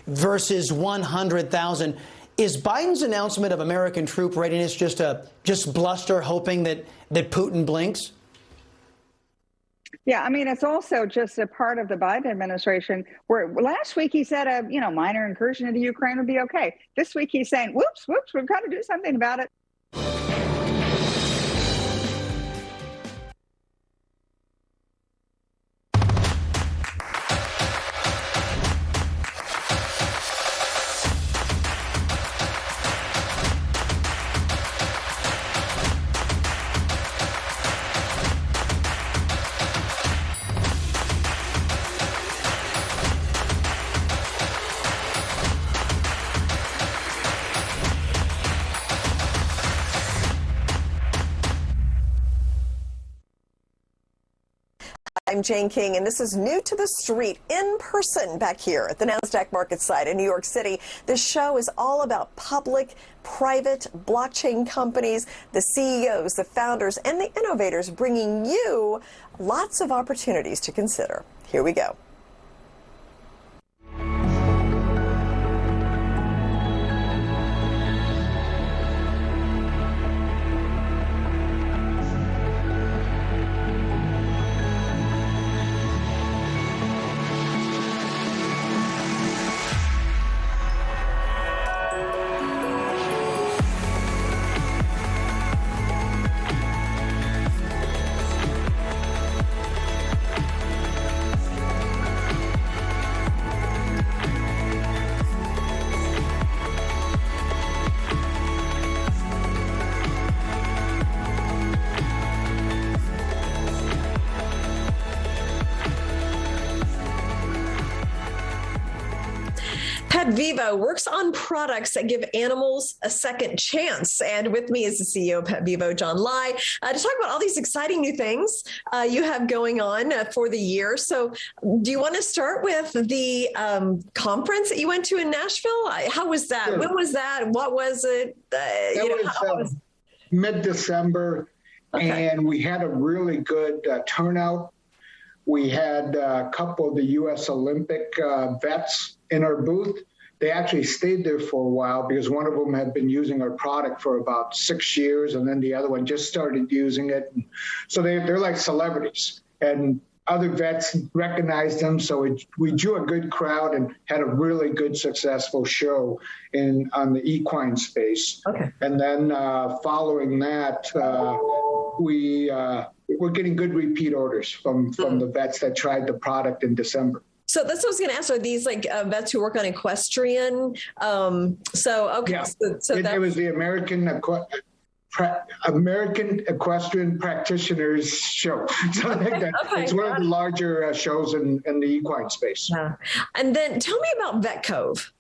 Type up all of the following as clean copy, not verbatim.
versus 100,000. Is Biden's announcement of American troop readiness just bluster, hoping that Putin blinks? Yeah, I mean, it's also just a part of the Biden administration where last week he said a minor incursion into Ukraine would be okay. This week he's saying, whoops, we've got to do something about it. I'm Jane King, and this is New to the Street, in person back here at the NASDAQ market site in New York City. This show is all about public, private, blockchain companies, the CEOs, the founders, and the innovators, bringing you lots of opportunities to consider. Here we go. PetVivo works on products that give animals a second chance. And with me is the CEO of PetVivo, John Lai, to talk about all these exciting new things you have going on for the year. So do you want to start with the conference that you went to in Nashville? How was that? Yeah. When was that? What was it? Was mid-December, okay. And we had a really good turnout. We had a couple of the U.S. Olympic vets in our booth. They actually stayed there for a while because one of them had been using our product for about 6 years, and then the other one just started using it. So they're like celebrities, and other vets recognized them. So we drew a good crowd and had a really good, successful show on the equine space. Okay. And then following that, we're getting good repeat orders from the vets that tried the product in December. So that's what I was going to ask. Are these like vets who work on equestrian? Okay. Yeah. It was the American Equestrian Practitioners Show. So I think that it's one of the larger shows in the equine space. Yeah. And then tell me about VetCove.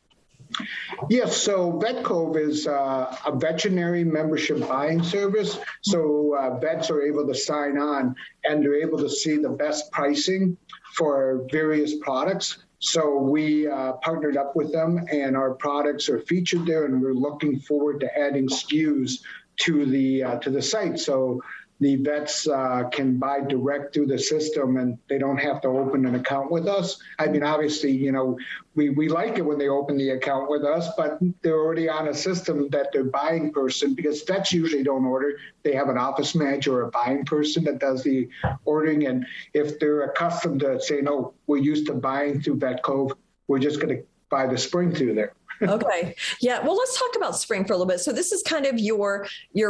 Yes, so VetCove is a veterinary membership buying service. So vets are able to sign on and they're able to see the best pricing for various products. So we partnered up with them, and our products are featured there, and we're looking forward to adding SKUs to the site. So the vets can buy direct through the system, and they don't have to open an account with us. I mean, obviously, we like it when they open the account with us, but they're already on a system that they're buying person, because vets usually don't order. They have an office manager or a buying person that does the ordering. And if they're accustomed to saying, "Oh, we're used to buying through VetCove, we're just going to buy the spring through there." Okay. Yeah. Well, let's talk about Spring for a little bit. So this is kind of your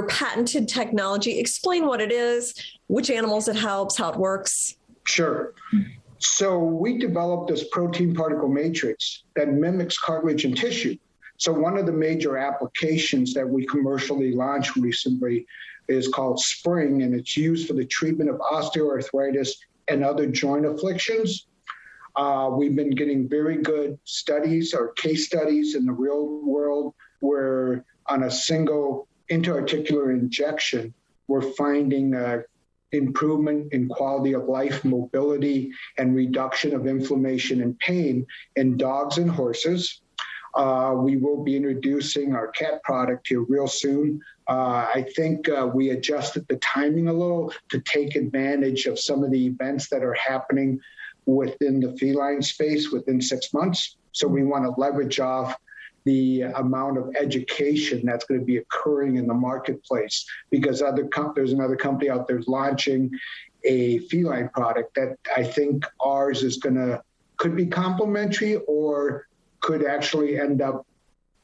patented technology. Explain what it is, which animals it helps, how it works. Sure. So we developed this protein particle matrix that mimics cartilage and tissue. So one of the major applications that we commercially launched recently is called Spring, and it's used for the treatment of osteoarthritis and other joint afflictions. We've been getting very good studies or case studies in the real world where on a single intra-articular injection, we're finding improvement in quality of life, mobility, and reduction of inflammation and pain in dogs and horses. We will be introducing our cat product here real soon. I think we adjusted the timing a little to take advantage of some of the events that are happening within the feline space within 6 months. So we want to leverage off the amount of education that's going to be occurring in the marketplace, because there's another company out there launching a feline product that I think ours could be complementary or could actually end up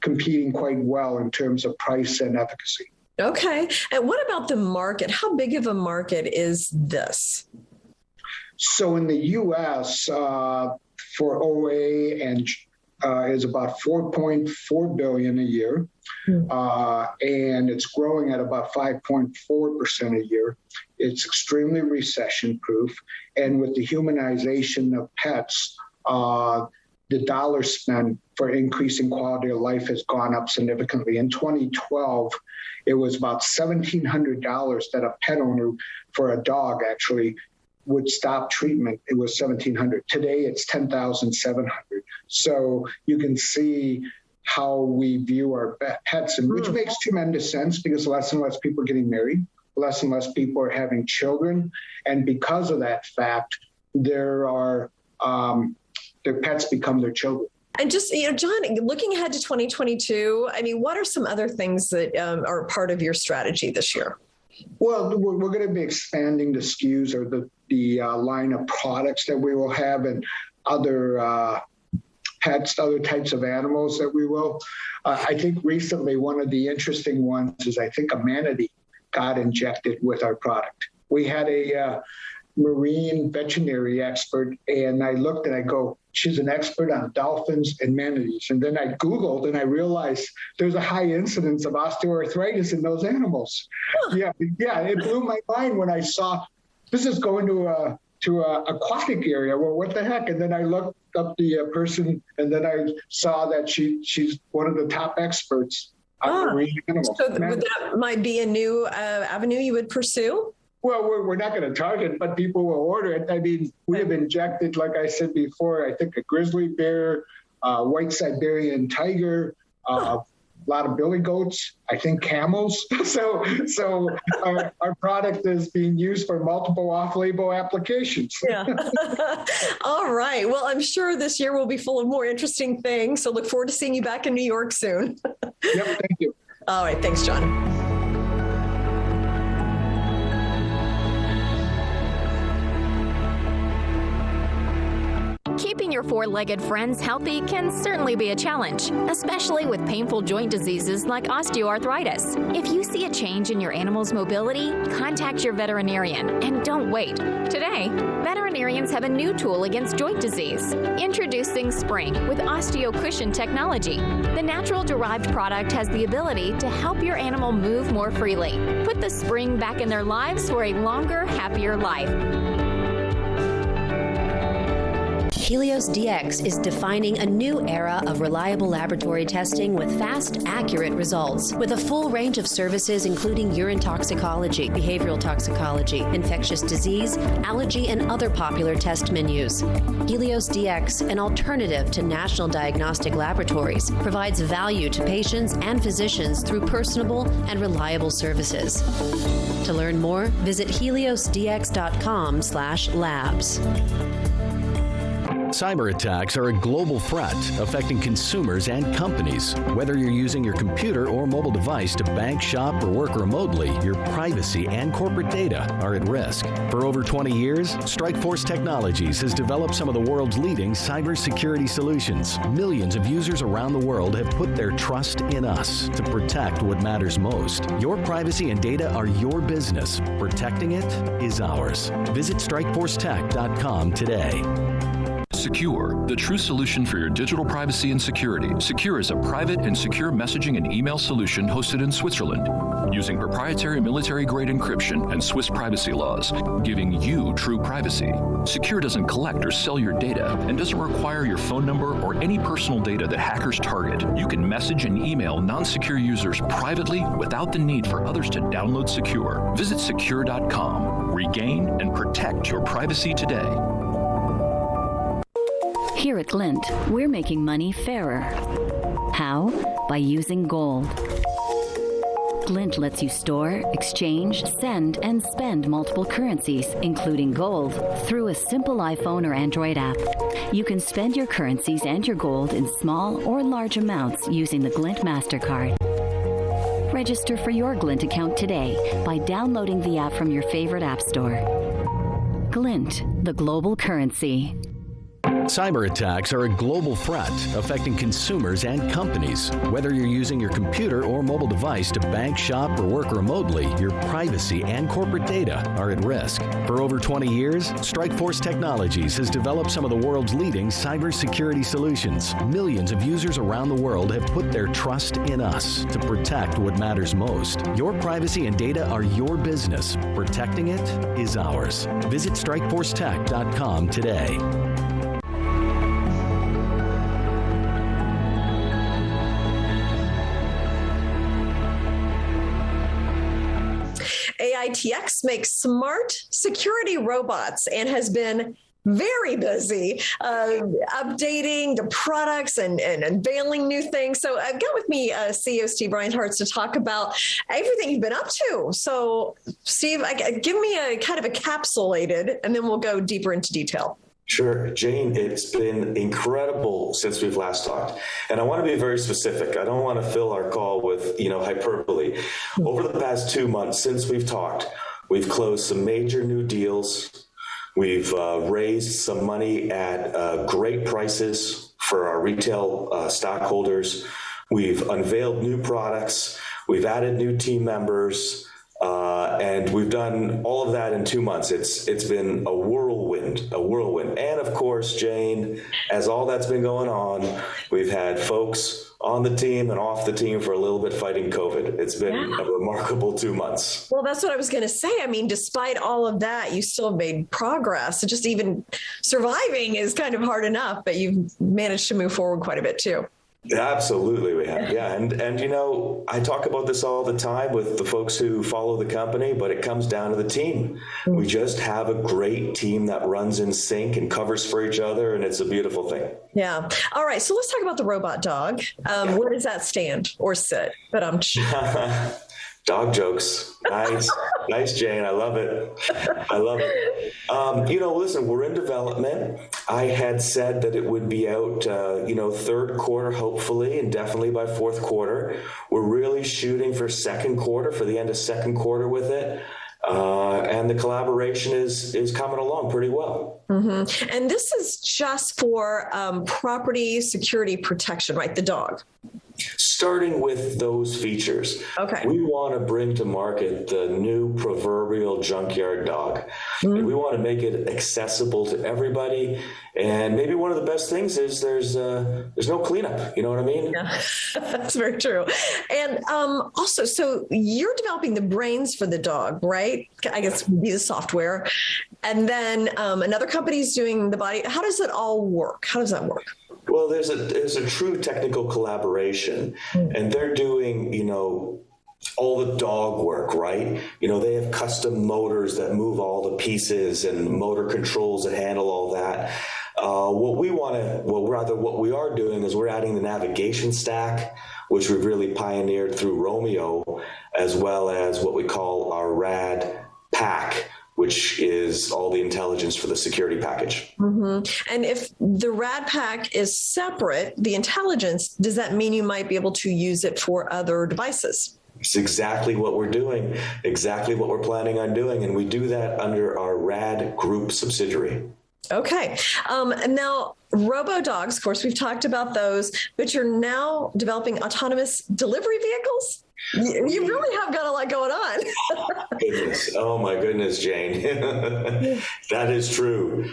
competing quite well in terms of price and efficacy. Okay. And what about the market? How big of a market is this? So in the U.S., for OA and is about $4.4 billion a year, and it's growing at about 5.4% a year. It's extremely recession-proof, and with the humanization of pets, the dollar spent for increasing quality of life has gone up significantly. In 2012, it was about $1,700 that a pet owner for a dog actually would stop treatment. It was $1,700. Today, it's $10,700. So you can see how we view our pets, and which makes tremendous sense because less and less people are getting married, less and less people are having children, and because of that fact, their pets become their children. And just, John, looking ahead to 2022, I mean, what are some other things that are part of your strategy this year? Well, we're going to be expanding the SKUs or the line of products that we will have, and other pets, other types of animals that we will. I think recently one of the interesting ones is I think a manatee got injected with our product. We had a marine veterinary expert, and I looked and I go, she's an expert on dolphins and manatees. And then I Googled and I realized there's a high incidence of osteoarthritis in those animals. Yeah, it blew my mind when I saw this is going to a aquatic area. Well, what the heck? And then I looked up the person, and then I saw that she's one of the top experts on marine animals. So that might be a new avenue you would pursue? Well, we're not going to target, but people will order it. I mean, we have injected, like I said before, I think a grizzly bear, white Siberian tiger, a lot of billy goats, I think camels. So our product is being used for multiple off-label applications. Yeah. All right. Well, I'm sure this year will be full of more interesting things. So look forward to seeing you back in New York soon. Yep. Thank you. All right. Thanks, John. Keeping your four-legged friends healthy can certainly be a challenge, especially with painful joint diseases like osteoarthritis. If you see a change in your animal's mobility, contact your veterinarian and don't wait. Today, veterinarians have a new tool against joint disease. Introducing Spring with OsteoCushion technology. The natural-derived product has the ability to help your animal move more freely. Put the spring back in their lives for a longer, happier life. Helios DX is defining a new era of reliable laboratory testing with fast, accurate results. With a full range of services including urine toxicology, behavioral toxicology, infectious disease, allergy, and other popular test menus. Helios DX, an alternative to national diagnostic laboratories, provides value to patients and physicians through personable and reliable services. To learn more, visit heliosdx.com/labs. Cyber attacks are a global threat affecting consumers and companies. Whether you're using your computer or mobile device to bank, shop, or work remotely, your privacy and corporate data are at risk. For over 20 years, Strikeforce Technologies has developed some of the world's leading cybersecurity solutions. Millions of users around the world have put their trust in us to protect what matters most. Your privacy and data are your business. Protecting it is ours. Visit StrikeForceTech.com today. Secure, the true solution for your digital privacy and security. Secure is a private and secure messaging and email solution hosted in Switzerland, using proprietary military-grade encryption and Swiss privacy laws, giving you true privacy. Secure doesn't collect or sell your data and doesn't require your phone number or any personal data that hackers target. You can message and email non-secure users privately without the need for others to download Secure. Visit secure.com. Regain and protect your privacy today. Here at GLINT, we're making money fairer. How? By using gold. GLINT lets you store, exchange, send, and spend multiple currencies, including gold, through a simple iPhone or Android app. You can spend your currencies and your gold in small or large amounts using the GLINT MasterCard. Register for your GLINT account today by downloading the app from your favorite app store. GLINT, the global currency. Cyber attacks are a global threat affecting consumers and companies. Whether you're using your computer or mobile device to bank, shop, or work remotely, your privacy and corporate data are at risk. For over 20 years, Strikeforce Technologies has developed some of the world's leading cybersecurity solutions. Millions of users around the world have put their trust in us to protect what matters most. Your privacy and data are your business. Protecting it is ours. Visit StrikeForceTech.com today. AITX makes smart security robots and has been very busy updating the products and unveiling new things. So I've got with me CEO Steve Reinhardt to talk about everything you've been up to. So Steve, give me a kind of a capsulated, and then we'll go deeper into detail. Sure. Jane, it's been incredible since we've last talked. And I want to be very specific. I don't want to fill our call with, hyperbole. Over the past 2 months since we've talked, we've closed some major new deals. We've raised some money at great prices for our retail stockholders. We've unveiled new products. We've added new team members. And we've done all of that in 2 months. It's been a whirlwind. And of course, Jane, as all that's been going on, we've had folks on the team and off the team for a little bit fighting COVID. It's been a remarkable 2 months. Well, that's what I was going to say. I mean, despite all of that, you still made progress. Just even surviving is kind of hard enough, but you've managed to move forward quite a bit too. Absolutely, we have. Yeah. And I talk about this all the time with the folks who follow the company, but it comes down to the team. We just have a great team that runs in sync and covers for each other, and it's a beautiful thing. Yeah. All right. So let's talk about the robot dog. Where does that stand or sit? But I'm Dog jokes. Nice, Jane. I love it. Listen, we're in development. I had said that it would be out, third quarter, hopefully, and definitely by fourth quarter. We're really shooting for second quarter, for the end of second quarter with it. And the collaboration is coming along pretty well. Mm-hmm. And this is just for property security protection, right? The dog. Starting with those features, okay. We want to bring to market the new proverbial junkyard dog. Mm-hmm. And we want to make it accessible to everybody. And maybe one of the best things is there's no cleanup. You know what I mean? Yeah, that's very true. And also, so you're developing the brains for the dog, right? I guess would be the software. And then another company's doing the body. How does it all work? How does that work? Well, there's a true technical collaboration, and they're doing, all the dog work, right? They have custom motors that move all the pieces and motor controls that handle all that. What we are doing is we're adding the navigation stack, which we've really pioneered through Romeo, as well as what we call our RAD pack, which is all the intelligence for the security package. Mm-hmm. And if the RAD pack is separate, the intelligence, does that mean you might be able to use it for other devices? It's exactly what we're doing, exactly what we're planning on doing. And we do that under our RAD Group subsidiary. Okay. And now robo-dogs, of course, we've talked about those, but you're now developing autonomous delivery vehicles? You really have got a lot going on. Goodness. Oh, my goodness, Jane. That is true.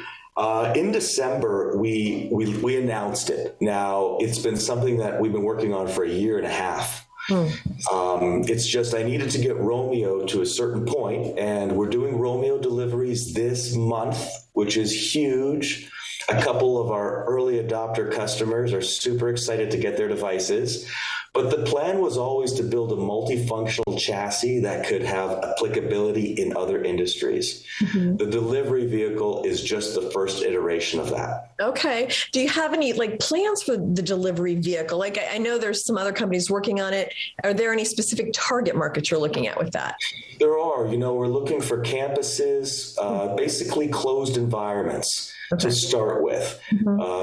In December, we announced it. Now, it's been something that we've been working on for a year and a half. It's just I needed to get Romeo to a certain point, and we're doing Romeo deliveries this month, which is huge. A couple of our early adopter customers are super excited to get their devices. But the plan was always to build a multifunctional chassis that could have applicability in other industries. The delivery vehicle is just the first iteration of that. Okay. Do you have any plans for the delivery vehicle? I know there's some other companies working on it. Are there any specific target markets you're looking at with that? There are. We're looking for campuses, basically closed environments. To start with.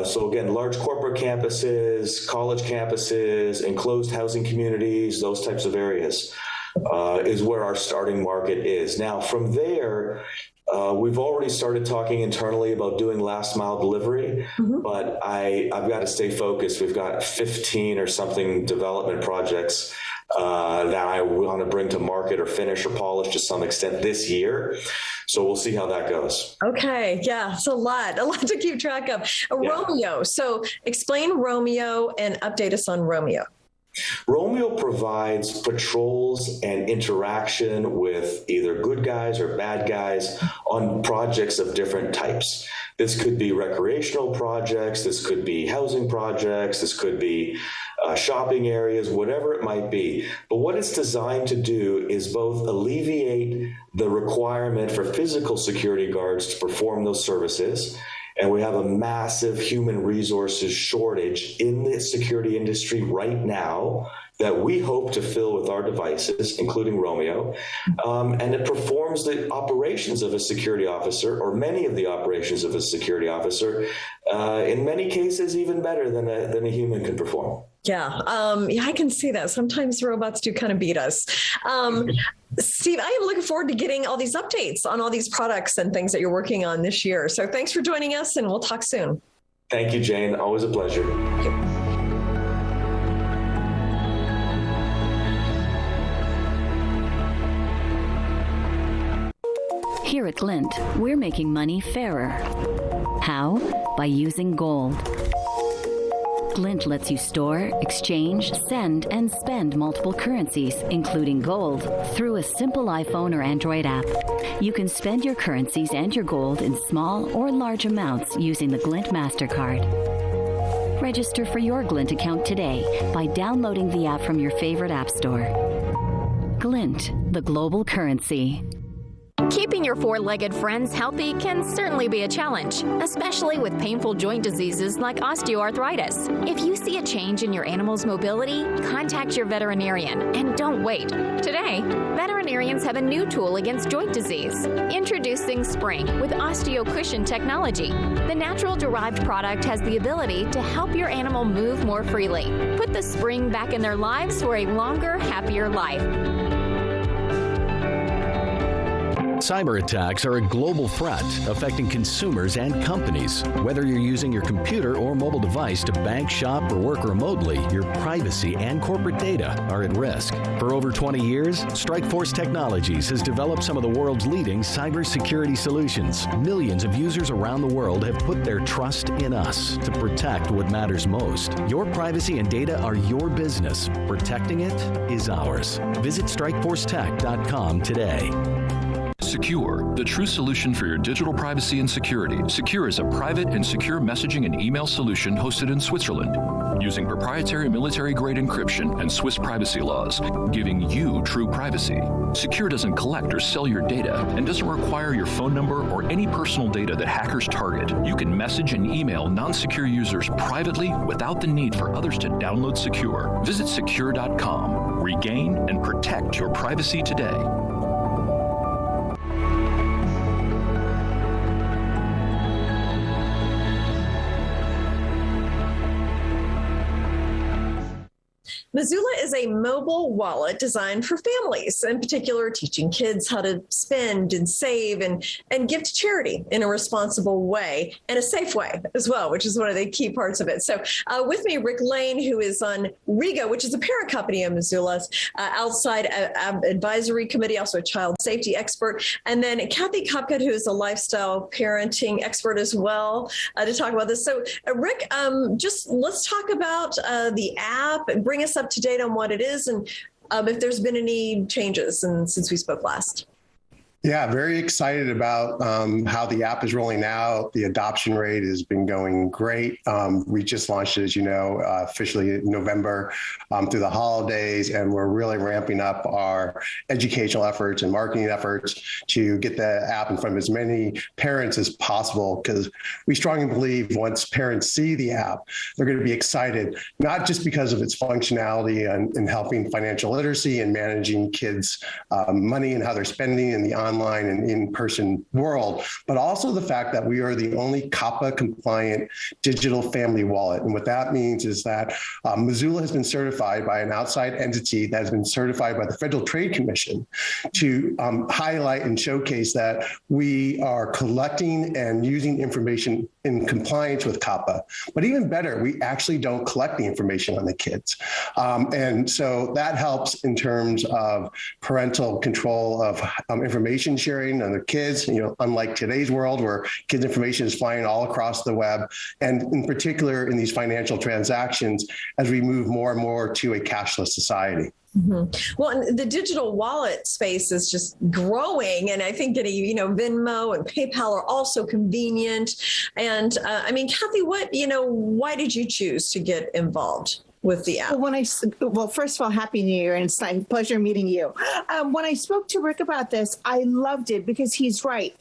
So again, large corporate campuses, college campuses, enclosed housing communities, those types of areas is where our starting market is. Now, from there, we've already started talking internally about doing last mile delivery, but I've got to stay focused. We've got 15 or something development projects that I want to bring to market or finish or polish to some extent this year. So we'll see how that goes. Okay. Yeah. It's a lot to keep track of. Romeo. So explain Romeo and update us on Romeo. Romeo provides patrols and interaction with either good guys or bad guys on projects of different types. This could be recreational projects, this could be housing projects, this could be shopping areas, whatever it might be. But what it's designed to do is both alleviate the requirement for physical security guards to perform those services. And we have a massive human resources shortage in the security industry right now that we hope to fill with our devices, including Romeo. And it performs the operations of a security officer, or many of the operations of a security officer, in many cases even better than a human can perform. Yeah, I can see that. Sometimes robots do kind of beat us. Steve, I am looking forward to getting all these updates on all these products and things that you're working on this year. So thanks for joining us, and we'll talk soon. Thank you, Jane. Always a pleasure. Thank you. Here at GLINT, we're making money fairer. How? By using gold. GLINT lets you store, exchange, send, and spend multiple currencies, including gold, through a simple iPhone or Android app. You can spend your currencies and your gold in small or large amounts using the GLINT MasterCard. Register for your GLINT account today by downloading the app from your favorite app store. GLINT, the global currency. Keeping your four-legged friends healthy can certainly be a challenge, especially with painful joint diseases like osteoarthritis. If you see a change in your animal's mobility, contact your veterinarian and don't wait. Today, veterinarians have a new tool against joint disease. Introducing Spring with OsteoCushion technology. The natural-derived product has the ability to help your animal move more freely. Put the spring back in their lives for a longer, happier life. Cyber attacks are a global threat affecting consumers and companies. Whether you're using your computer or mobile device to bank, shop, or work remotely, your privacy and corporate data are at risk. For over 20 years, Strikeforce Technologies has developed some of the world's leading cybersecurity solutions. Millions of users around the world have put their trust in us to protect what matters most. Your privacy and data are your business. Protecting it is ours. Visit StrikeForceTech.com today. Secure, the true solution for your digital privacy and security. Secure is a private and secure messaging and email solution hosted in Switzerland, using proprietary military-grade encryption and Swiss privacy laws, giving you true privacy. Secure doesn't collect or sell your data and doesn't require your phone number or any personal data that hackers target. You can message and email non-secure users privately without the need for others to download Secure. Visit secure.com. Regain and protect your privacy today. Mozilla is a mobile wallet designed for families, in particular teaching kids how to spend and save and give to charity in a responsible way and a safe way as well, which is one of the key parts of it. So with me, Rick Lane, who is on Rego, which is a parent company of Mozilla's outside advisory committee, also a child safety expert, and then Kathy Kopka, who is a lifestyle parenting expert as well, to talk about this. So Rick, just let's talk about the app and bring us up to date on what it is and if there's been any changes since we spoke last. Yeah, very excited about how the app is rolling out. The adoption rate has been going great. We just launched it, as you know, officially in November through the holidays, and we're really ramping up our educational efforts and marketing efforts to get the app in front of as many parents as possible, because we strongly believe once parents see the app, they're going to be excited, not just because of its functionality and helping financial literacy and managing kids' money and how they're spending in the online and in-person world, but also the fact that we are the only COPPA compliant digital family wallet. And what that means is that Missoula has been certified by an outside entity that has been certified by the Federal Trade Commission to highlight and showcase that we are collecting and using information in compliance with COPPA. But even better, we actually don't collect the information on the kids. And so that helps in terms of parental control of information sharing on their kids, unlike today's world where kids' information is flying all across the web, and in particular in these financial transactions as we move more and more to a cashless society. Mm-hmm. Well, and the digital wallet space is just growing, and I think that Venmo and PayPal are also convenient. And Kathy, why did you choose to get involved with the app? Well, first of all, Happy New Year, and it's a pleasure meeting you. When I spoke to Rick about this, I loved it because he's right.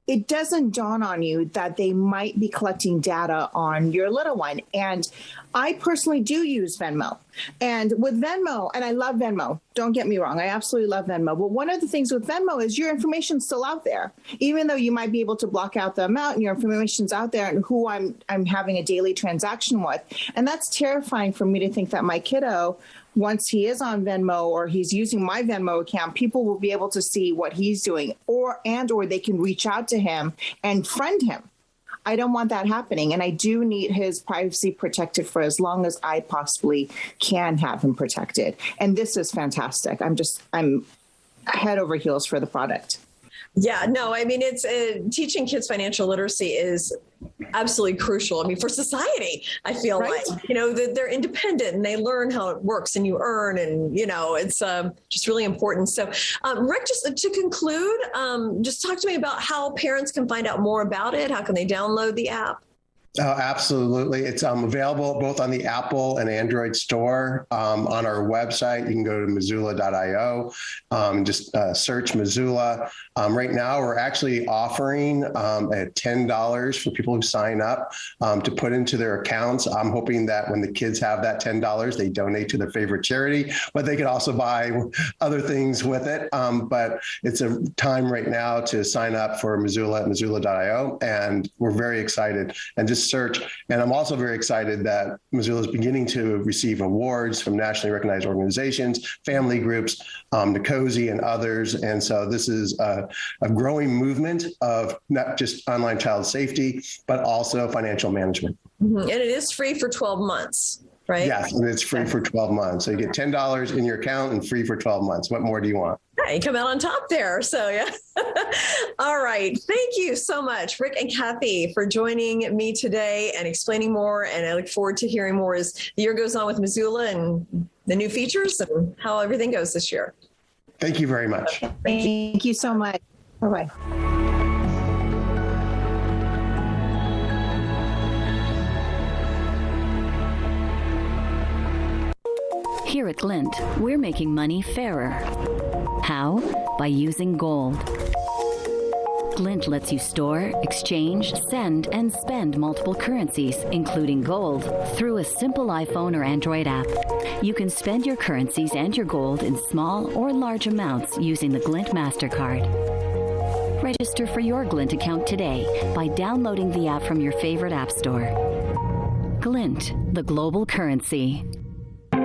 It doesn't dawn on you that they might be collecting data on your little one. And I personally do use Venmo. And with Venmo, and I love Venmo, don't get me wrong, I absolutely love Venmo. But one of the things with Venmo is your information's still out there. Even though you might be able to block out the amount, and your information's out there and who I'm having a daily transaction with. And that's terrifying for me to think that my kiddo, once he is on Venmo or he's using my Venmo account, people will be able to see what he's doing, or they can reach out to him and friend him. I don't want that happening. And I do need his privacy protected for as long as I possibly can have him protected. And this is fantastic. I'm head over heels for the product. Yeah, no, it's teaching kids financial literacy is absolutely crucial. For society, I feel right. Like, that they're independent and they learn how it works and you earn, and, it's just really important. So, Rick, just to conclude, just talk to me about how parents can find out more about it. How can they download the app? Oh, absolutely. It's available both on the Apple and Android store. On our website, you can go to Missoula.io and just search Missoula. Right now, we're actually offering at $10 for people who sign up to put into their accounts. I'm hoping that when the kids have that $10, they donate to their favorite charity, but they could also buy other things with it. But it's a time right now to sign up for Missoula at Missoula.io, and we're very excited. And just search. And I'm also very excited that Missoula is beginning to receive awards from nationally recognized organizations, family groups, Nicosi and others. And so this is a growing movement of not just online child safety, but also financial management. Mm-hmm. And it is free for 12 months. Right? Yes, and it's free for 12 months. So you get $10 in your account and free for 12 months. What more do you want? Yeah, you come out on top there. So, yeah. All right. Thank you so much, Rick and Kathy, for joining me today and explaining more. And I look forward to hearing more as the year goes on with Missoula and the new features and how everything goes this year. Thank you very much. Thank you so much. Bye-bye. Here at GLINT, we're making money fairer. How? By using gold. GLINT lets you store, exchange, send, and spend multiple currencies, including gold, through a simple iPhone or Android app. You can spend your currencies and your gold in small or large amounts using the GLINT MasterCard. Register for your GLINT account today by downloading the app from your favorite app store. GLINT, the global currency.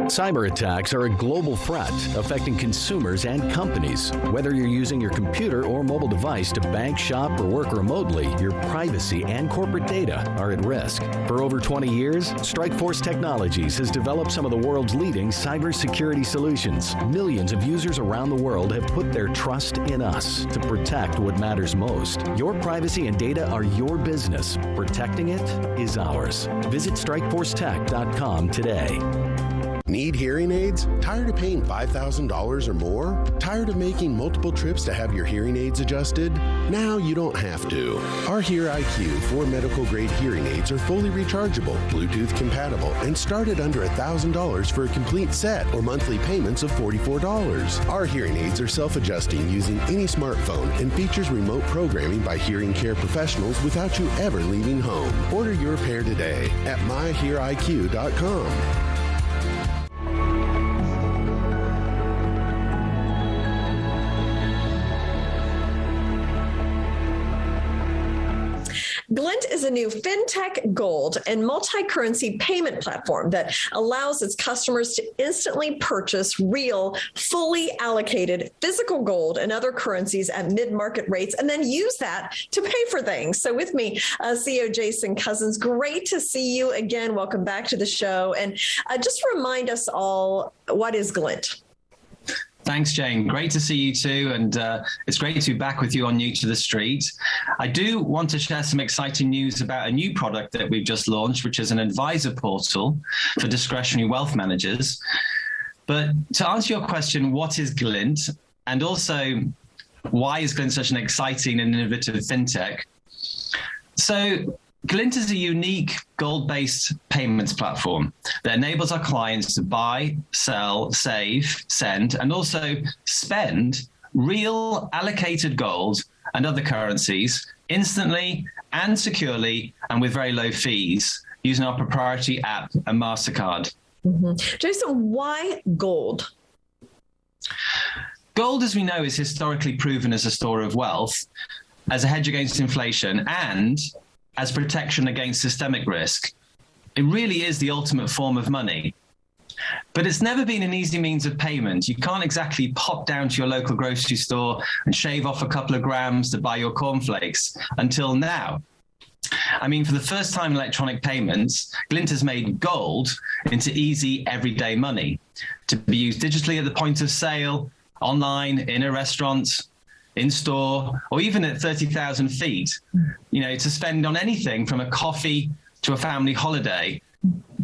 Cyber attacks are a global threat affecting consumers and companies. Whether you're using your computer or mobile device to bank, shop, or work remotely, your privacy and corporate data are at risk. For over 20 years, Strikeforce Technologies has developed some of the world's leading cybersecurity solutions. Millions of users around the world have put their trust in us to protect what matters most. Your privacy and data are your business. Protecting it is ours. Visit StrikeForceTech.com today. Need hearing aids? Tired of paying $5,000 or more? Tired of making multiple trips to have your hearing aids adjusted? Now you don't have to. Our Hear IQ 4 medical grade hearing aids are fully rechargeable, Bluetooth compatible, and start at under $1,000 for a complete set or monthly payments of $44. Our hearing aids are self-adjusting using any smartphone and features remote programming by hearing care professionals without you ever leaving home. Order your pair today at myheariq.com. GLINT is a new fintech gold and multi-currency payment platform that allows its customers to instantly purchase real, fully allocated physical gold and other currencies at mid-market rates and then use that to pay for things. So with me, CEO Jason Cousins, great to see you again. Welcome back to the show. And just remind us all, what is GLINT? Thanks, Jane. Great to see you too. And it's great to be back with you on New to the Street. I do want to share some exciting news about a new product that we've just launched, which is an advisor portal for discretionary wealth managers. But to answer your question, what is GLINT? And also, why is GLINT such an exciting and innovative fintech? So GLINT is a unique gold-based payments platform that enables our clients to buy, sell, save, send, and also spend real allocated gold and other currencies instantly and securely and with very low fees using our proprietary app and MasterCard. Mm-hmm. Jason, why gold? Gold, as we know, is historically proven as a store of wealth, as a hedge against inflation, and as protection against systemic risk. It really is the ultimate form of money. But it's never been an easy means of payment. You can't exactly pop down to your local grocery store and shave off a couple of grams to buy your cornflakes until now. I mean, for the first time in electronic payments, GLINT has made gold into easy everyday money to be used digitally at the point of sale, online, in a restaurant, in store, or even at 30,000 feet, to spend on anything from a coffee to a family holiday.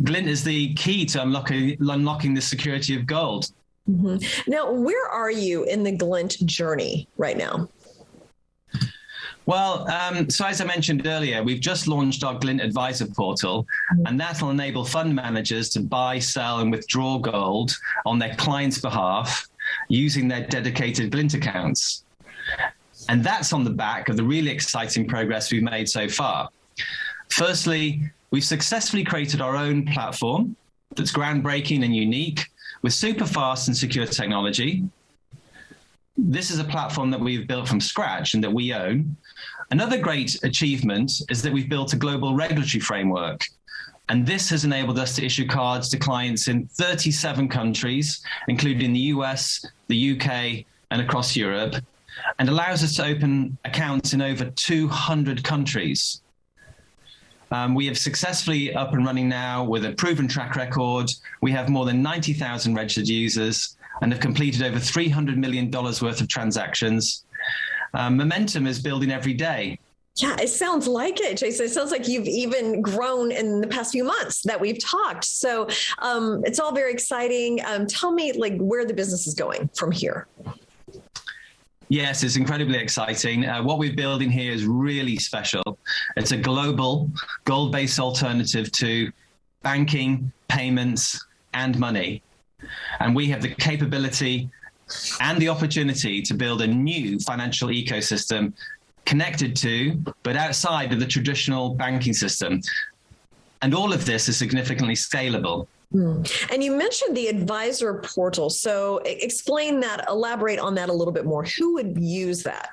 GLINT is the key to unlocking the security of gold. Mm-hmm. Now, where are you in the GLINT journey right now? Well, so as I mentioned earlier, we've just launched our GLINT Advisor Portal, and that will enable fund managers to buy, sell, and withdraw gold on their clients' behalf using their dedicated GLINT accounts. And that's on the back of the really exciting progress we've made so far. Firstly, we've successfully created our own platform that's groundbreaking and unique with super fast and secure technology. This is a platform that we've built from scratch and that we own. Another great achievement is that we've built a global regulatory framework. And this has enabled us to issue cards to clients in 37 countries, including the US, the UK, and across Europe, and allows us to open accounts in over 200 countries. We have successfully up and running now with a proven track record. We have more than 90,000 registered users and have completed over $300 million worth of transactions. Momentum is building every day. Yeah, it sounds like it, Jason. It sounds like you've even grown in the past few months that we've talked. So it's all very exciting. Tell me where the business is going from here. Yes, it's incredibly exciting. What we're building here is really special. It's a global, gold-based alternative to banking, payments, and money. And we have the capability and the opportunity to build a new financial ecosystem connected to, but outside of the traditional banking system. And all of this is significantly scalable. And you mentioned the advisor portal. So explain that, elaborate on that a little bit more. Who would use that?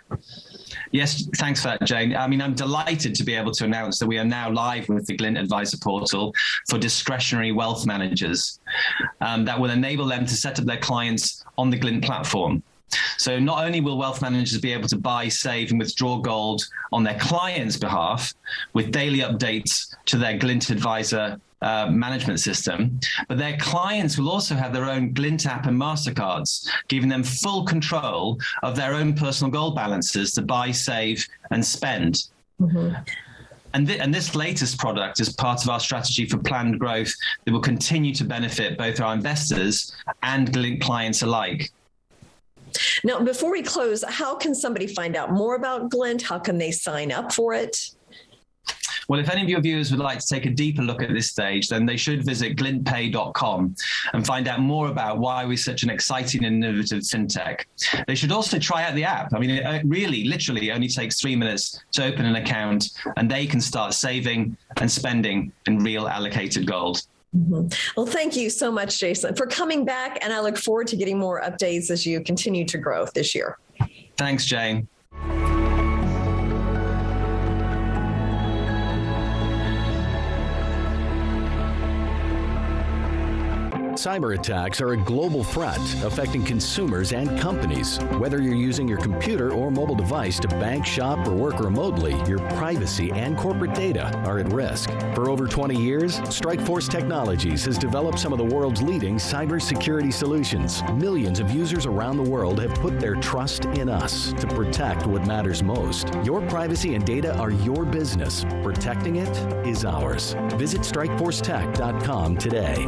Yes, thanks for that, Jane. I mean, I'm delighted to be able to announce that we are now live with the GLINT Advisor Portal for discretionary wealth managers that will enable them to set up their clients on the GLINT platform. So not only will wealth managers be able to buy, save, and withdraw gold on their clients' behalf with daily updates to their GLINT Advisor management system, but their clients will also have their own GLINT app and MasterCards, giving them full control of their own personal gold balances to buy, save, and spend. Mm-hmm. And this latest product is part of our strategy for planned growth that will continue to benefit both our investors and GLINT clients alike. Now, before we close, how can somebody find out more about GLINT? How can they sign up for it? Well, if any of your viewers would like to take a deeper look at this stage, then they should visit glintpay.com and find out more about why we're such an exciting and innovative fintech. They should also try out the app. I mean, it really, literally only takes 3 minutes to open an account, and they can start saving and spending in real allocated gold. Mm-hmm. Well, thank you so much, Jason, for coming back, and I look forward to getting more updates as you continue to grow this year. Thanks, Jane. Cyber attacks are a global threat affecting consumers and companies. Whether you're using your computer or mobile device to bank, shop, or work remotely, your privacy and corporate data are at risk. For over 20 years, Strikeforce Technologies has developed some of the world's leading cybersecurity solutions. Millions of users around the world have put their trust in us to protect what matters most. Your privacy and data are your business. Protecting it is ours. Visit StrikeForceTech.com today.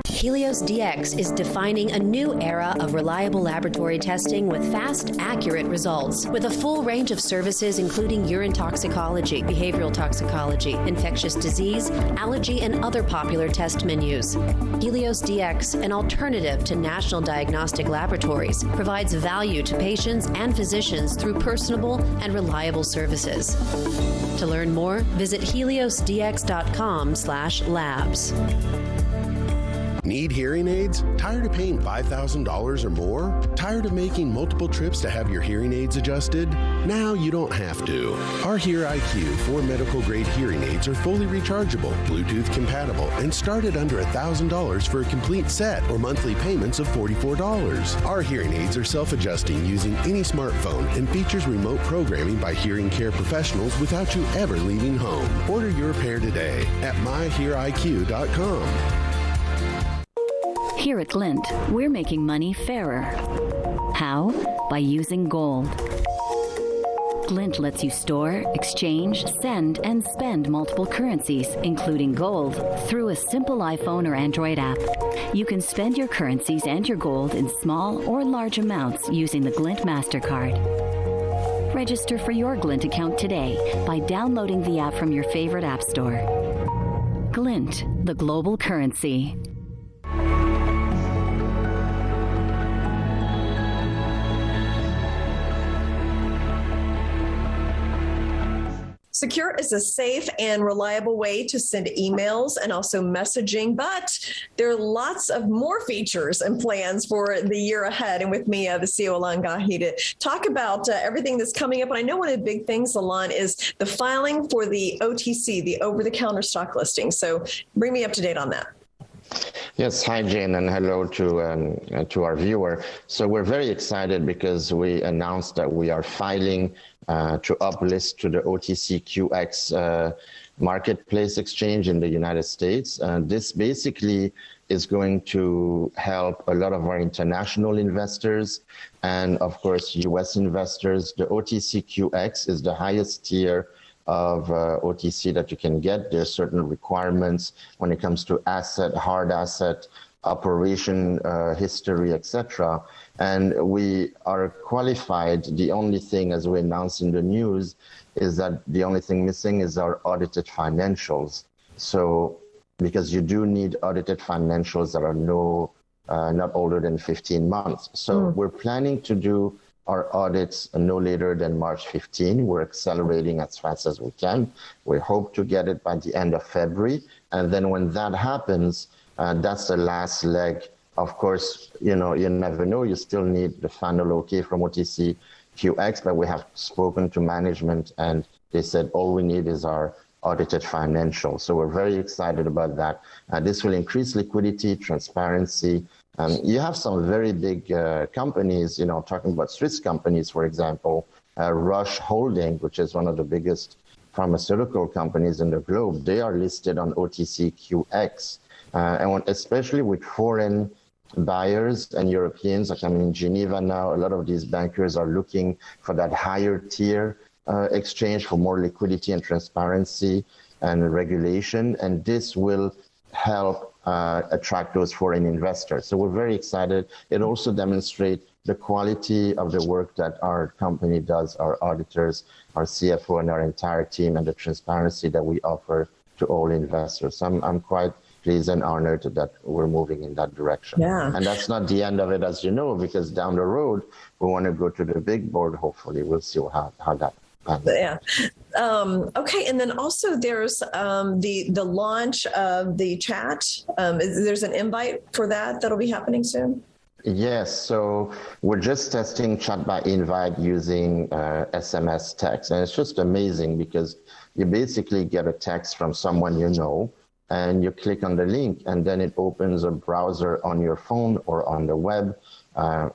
Helios DX is defining a new era of reliable laboratory testing with fast, accurate results. With a full range of services including urine toxicology, behavioral toxicology, infectious disease, allergy, and other popular test menus. Helios DX, an alternative to national diagnostic laboratories, provides value to patients and physicians through personable and reliable services. To learn more, visit heliosdx.com/labs. Need hearing aids? Tired of paying $5,000 or more? Tired of making multiple trips to have your hearing aids adjusted? Now you don't have to. Our Hear IQ 4 medical grade hearing aids are fully rechargeable, Bluetooth compatible, and start at under $1,000 for a complete set or monthly payments of $44. Our hearing aids are self-adjusting using any smartphone and features remote programming by hearing care professionals without you ever leaving home. Order your pair today at myheariq.com. Here at GLINT, we're making money fairer. How? By using gold. GLINT lets you store, exchange, send, and spend multiple currencies, including gold, through a simple iPhone or Android app. You can spend your currencies and your gold in small or large amounts using the GLINT MasterCard. Register for your GLINT account today by downloading the app from your favorite app store. GLINT, the global currency. Secure is a safe and reliable way to send emails and also messaging, but there are lots of more features and plans for the year ahead. And with me, the CEO, Alon Gahi, to talk about everything that's coming up. And I know one of the big things, Alon, is the filing for the OTC, the over-the-counter stock listing. So bring me up to date on that. Yes, hi Jane, and hello to our viewer. So we're very excited because we announced that we are filing to uplist to the OTCQX marketplace exchange in the United States. This basically is going to help a lot of our international investors and of course US investors. The OTCQX is the highest tier of OTC that you can get. There's certain requirements when it comes to asset, hard asset, operation history, etc. And we are qualified. The only thing, as we announced in the news, is that the only thing missing is our audited financials. So, because you do need audited financials that are not older than 15 months. So we're planning to do our audits no later than March 15. We're accelerating as fast as we can. We hope to get it by the end of February. And then when that happens, that's the last leg. Of course, you never know. You still need the final okay from OTCQX, but we have spoken to management and they said all we need is our audited financials. So we're very excited about that. This will increase liquidity, transparency. You have some very big companies, talking about Swiss companies, for example, Rush Holding, which is one of the biggest pharmaceutical companies in the globe. They are listed on OTCQX. And especially with foreign buyers and Europeans, like I'm in Geneva now, a lot of these bankers are looking for that higher tier exchange for more liquidity and transparency and regulation, and this will help attract those foreign investors. So we're very excited. It also demonstrates the quality of the work that our company does, our auditors, our CFO, and our entire team, and the transparency that we offer to all investors. So I'm quite pleased and honored that we're moving in that direction. Yeah. And that's not the end of it, as you know, because down the road, we want to go to the big board, hopefully. We'll see how that pans. Yeah. Okay. And then also there's the launch of the chat. There's an invite for that'll be happening soon. Yes, so we're just testing chat by invite using SMS text. And it's just amazing because you basically get a text from someone you know, and you click on the link, and then it opens a browser on your phone or on the web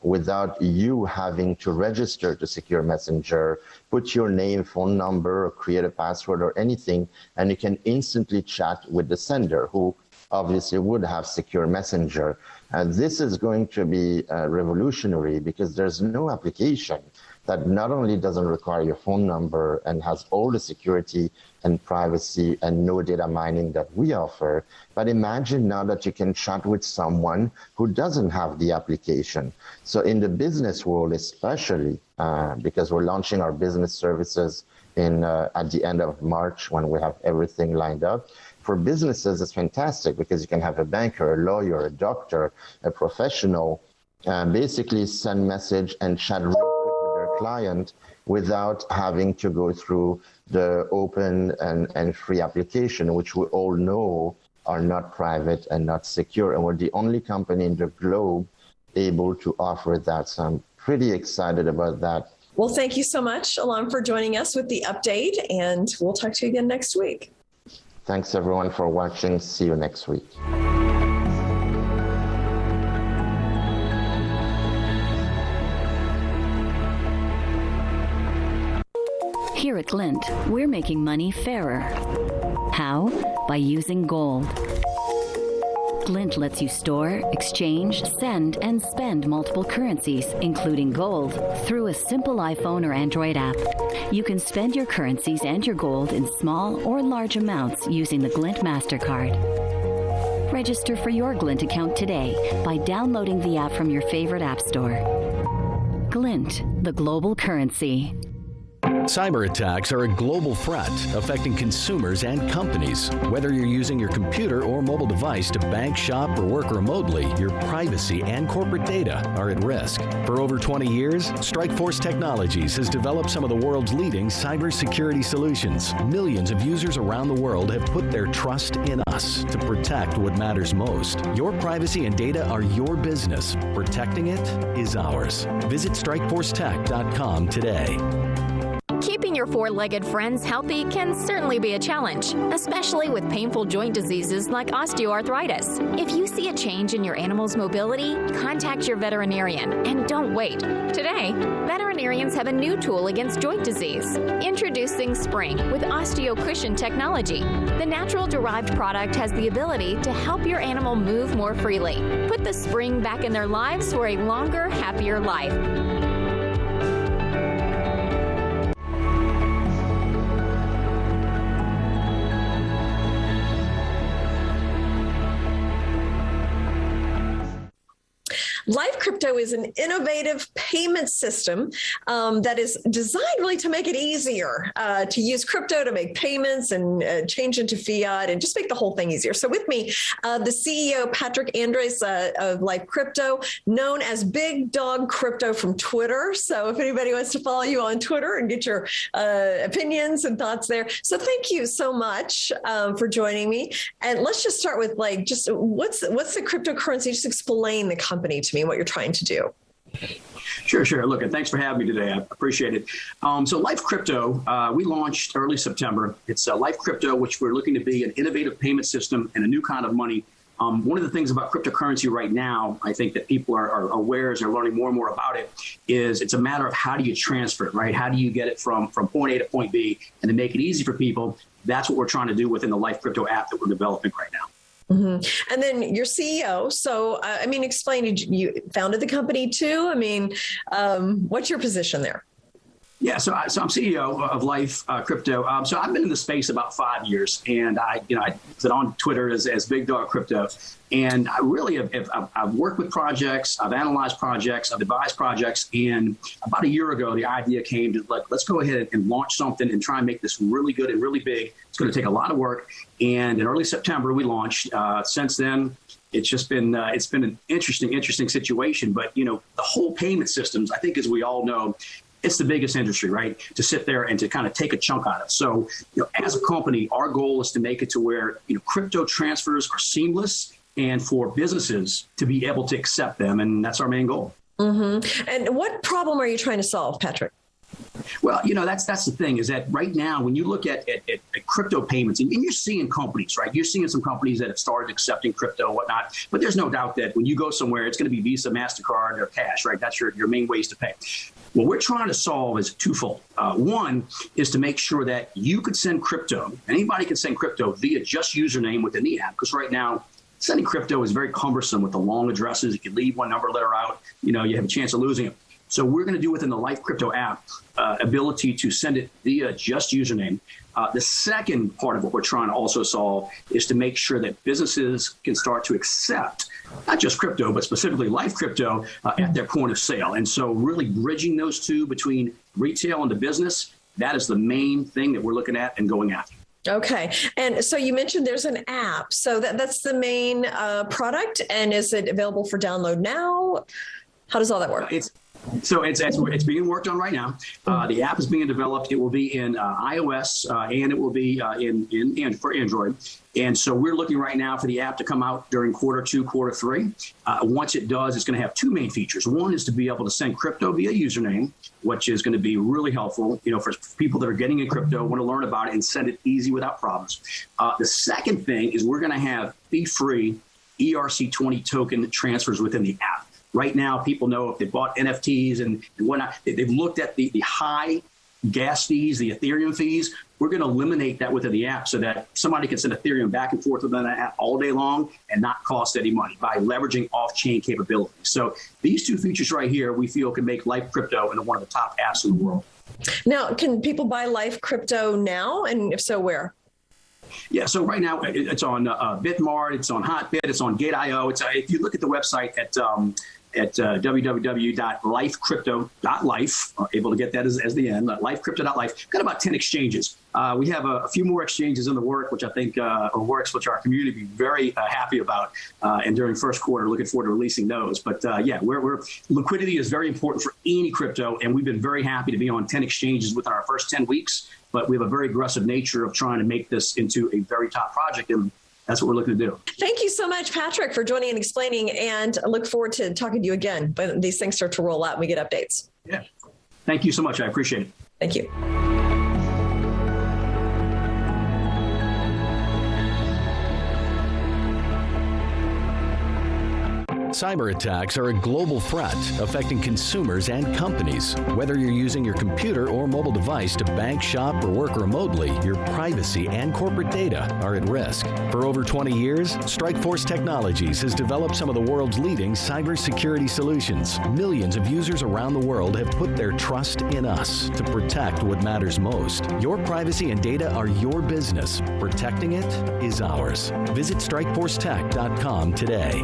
without you having to register to Secure Messenger, put your name, phone number, or create a password or anything, and you can instantly chat with the sender, who obviously would have Secure Messenger. This is going to be revolutionary because there's no application that not only doesn't require your phone number and has all the security and privacy and no data mining that we offer, but imagine now that you can chat with someone who doesn't have the application. So in the business world especially, because we're launching our business services at the end of March when we have everything lined up, for businesses, it's fantastic because you can have a banker, a lawyer, a doctor, a professional, basically send message and chat real quick with their client without having to go through the open and free application, which we all know are not private and not secure. And we're the only company in the globe able to offer that. So I'm pretty excited about that. Well, thank you so much, Alon, for joining us with the update, and we'll talk to you again next week. Thanks, everyone, for watching. See you next week. Here at GLINT, we're making money fairer. How? By using gold. GLINT lets you store, exchange, send, and spend multiple currencies, including gold, through a simple iPhone or Android app. You can spend your currencies and your gold in small or large amounts using the GLINT MasterCard. Register for your GLINT account today by downloading the app from your favorite app store. GLINT, the global currency. Cyber attacks are a global threat affecting consumers and companies. Whether you're using your computer or mobile device to bank, shop, or work remotely, your privacy and corporate data are at risk. For over 20 years, Strikeforce Technologies has developed some of the world's leading cybersecurity solutions. Millions of users around the world have put their trust in us to protect what matters most. Your privacy and data are your business. Protecting it is ours. Visit StrikeForceTech.com today. Keeping your four-legged friends healthy can certainly be a challenge, especially with painful joint diseases like osteoarthritis. If you see a change in your animal's mobility, contact your veterinarian and don't wait. Today, veterinarians have a new tool against joint disease. Introducing Spring with OsteoCushion technology. The natural-derived product has the ability to help your animal move more freely. Put the spring back in their lives for a longer, happier life. Live Crypto is an innovative payment system that is designed really to make it easier to use crypto to make payments and change into fiat and just make the whole thing easier. So with me, the CEO, Patrick Andres of Live Crypto, known as Big Dog Crypto from Twitter. So if anybody wants to follow you on Twitter and get your opinions and thoughts there. So thank you so much for joining me. And let's just start with just what's the cryptocurrency? Just explain the company to me, what you're trying to do. Sure. Look, and thanks for having me today. I appreciate it. So Live Crypto, we launched early September. It's Live Crypto, which we're looking to be an innovative payment system and a new kind of money. One of the things about cryptocurrency right now, I think that people are aware as they're learning more and more about it, is it's a matter of how do you transfer it, right? How do you get it from point A to point B and to make it easy for people? That's what we're trying to do within the Live Crypto app that we're developing right now. Mm-hmm. And then your CEO. So, explain, you founded the company too. What's your position there? Yeah, so I'm CEO of Life Crypto. So I've been in the space about 5 years, and I've been on Twitter as Big Dog Crypto, and I really I've worked with projects, I've analyzed projects, I've advised projects, and about a year ago the idea came to let's go ahead and launch something and try and make this really good and really big. It's going to take a lot of work, and in early September we launched. Since then, it's just been an interesting situation. But the whole payment systems, I think, as we all know, it's the biggest industry, right? To sit there and to kind of take a chunk out of it. So, as a company, our goal is to make it to where, crypto transfers are seamless and for businesses to be able to accept them. And that's our main goal. Mm-hmm. And what problem are you trying to solve, Patrick? Well, that's the thing is that right now, when you look at crypto payments, and you're seeing companies, right? You're seeing some companies that have started accepting crypto and whatnot, but there's no doubt that when you go somewhere, it's going to be Visa, MasterCard, or cash, right? That's your main ways to pay. What we're trying to solve is twofold. One is to make sure that you could send crypto, anybody can send crypto via just username within the app, because right now, sending crypto is very cumbersome with the long addresses. If you leave one number letter out, you have a chance of losing it. So we're going to do within the Life Crypto app ability to send it via just username. The second part of what we're trying to also solve is to make sure that businesses can start to accept not just crypto, but specifically Life Crypto at their point of sale. And so really bridging those two between retail and the business, that is the main thing that we're looking at and going after. Okay. And so you mentioned there's an app. So that's the main product. And is it available for download now? How does all that work? It's being worked on right now. The app is being developed. It will be in iOS and it will be for Android. And so we're looking right now for the app to come out during Q2, Q3. Once it does, it's going to have two main features. One is to be able to send crypto via username, which is going to be really helpful, for people that are getting in crypto, want to learn about it and send it easy without problems. The second thing is we're going to have fee-free ERC20 token transfers within the app. Right now, people know if they bought NFTs and whatnot, they've looked at the high gas fees, the Ethereum fees. We're going to eliminate that within the app so that somebody can send Ethereum back and forth within that app all day long and not cost any money by leveraging off-chain capabilities. So these two features right here, we feel can make Life Crypto into one of the top apps in the world. Now, can people buy Life Crypto now? And if so, where? Yeah, so right now it's on Bitmart, it's on Hotbit, it's on Gate.io. If you look at the website at www.lifecrypto.life, able to get that as the end, lifecrypto.life. Got about 10 exchanges. We have a few more exchanges in the work, which I think which our community be very happy about. And during first quarter, looking forward to releasing those. But liquidity is very important for any crypto, and we've been very happy to be on 10 exchanges within our first 10 weeks. But we have a very aggressive nature of trying to make this into a very top project, and that's what we're looking to do. Thank you so much, Patrick, for joining and explaining, and I look forward to talking to you again when these things start to roll out and we get updates. Yeah. Thank you so much. I appreciate it. Thank you. Cyber attacks are a global threat affecting consumers and companies. Whether you're using your computer or mobile device to bank, shop, or work remotely, your privacy and corporate data are at risk. For over 20 years, Strikeforce Technologies has developed some of the world's leading cybersecurity solutions. Millions of users around the world have put their trust in us to protect what matters most. Your privacy and data are your business. Protecting it is ours. Visit StrikeForceTech.com today.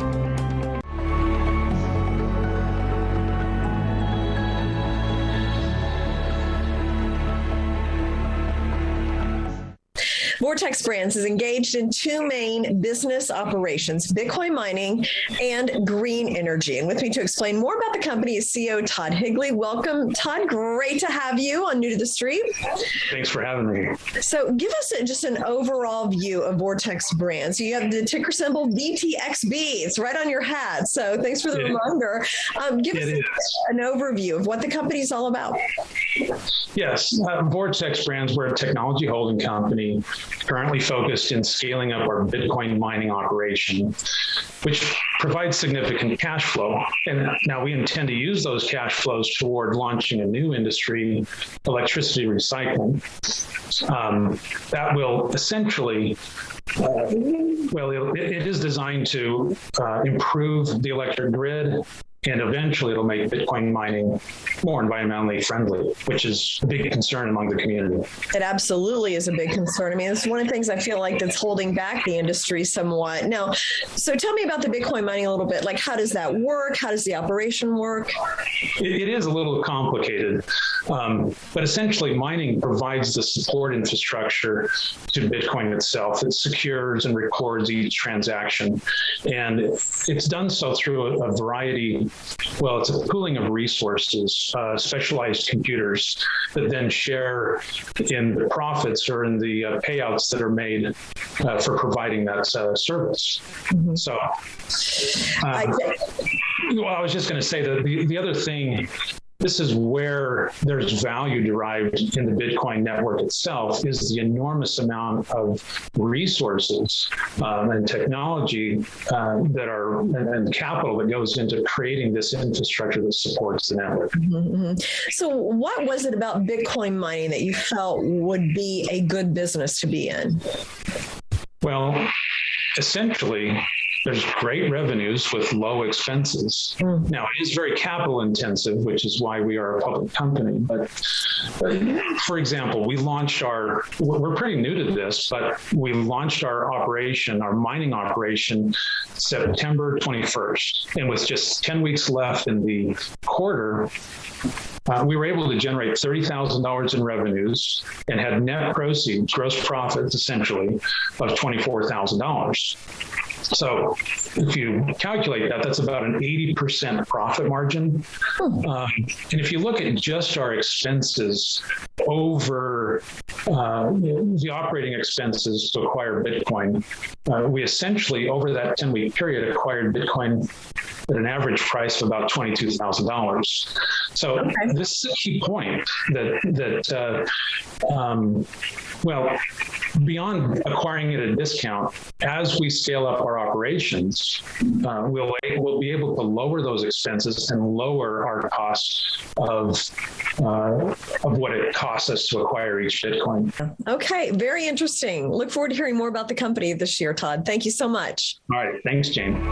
Vortex Brands is engaged in two main business operations, Bitcoin mining and green energy. And with me to explain more about the company is CEO Todd Higley. Welcome, Todd. Great to have you on New to the Street. Thanks for having me. So give us just an overall view of Vortex Brands. You have the ticker symbol VTXB. It's right on your hat. So thanks for the reminder. Give us an overview of what the company is all about. Yes, Vortex Brands, we're a technology holding company currently focused in scaling up our Bitcoin mining operation, which provides significant cash flow. And now we intend to use those cash flows toward launching a new industry, electricity recycling. That will essentially, it is designed to improve the electric grid And eventually it'll make Bitcoin mining more environmentally friendly, which is a big concern among the community. It absolutely is a big concern. I mean, it's one of the things I feel like that's holding back the industry somewhat. Now, so tell me about the Bitcoin mining a little bit. Like, how does that work? How does the operation work? It is a little complicated, but essentially mining provides the support infrastructure to Bitcoin itself. It secures and records each transaction. And it's done so through a variety. Well, it's a pooling of resources, specialized computers that then share in the profits or in the payouts that are made for providing that service. Mm-hmm. So, well, I was just going to say that the other thing, this is where there's value derived in the Bitcoin network itself, is the enormous amount of resources and technology and capital that goes into creating this infrastructure that supports the network. Mm-hmm. So what was it about Bitcoin mining that you felt would be a good business to be in? Well, essentially, there's great revenues with low expenses. Now, it is very capital intensive, which is why we are a public company. But for example, we're pretty new to this, but we launched our mining operation, September 21st. And with just 10 weeks left in the quarter, we were able to generate $30,000 in revenues and had net proceeds, gross profits essentially, of $24,000. So if you calculate that, that's about an 80% profit margin. And if you look at just our expenses over the operating expenses to acquire Bitcoin, we essentially, over that 10-week period, acquired Bitcoin at an average price of about $22,000. So this is a key point that well, beyond acquiring it at a discount, as we scale up our operations, we'll be able to lower those expenses and lower our costs of what it costs us to acquire each Bitcoin. Okay, very interesting. Look forward to hearing more about the company this year, Todd. Thank you so much. All right, thanks, Jane.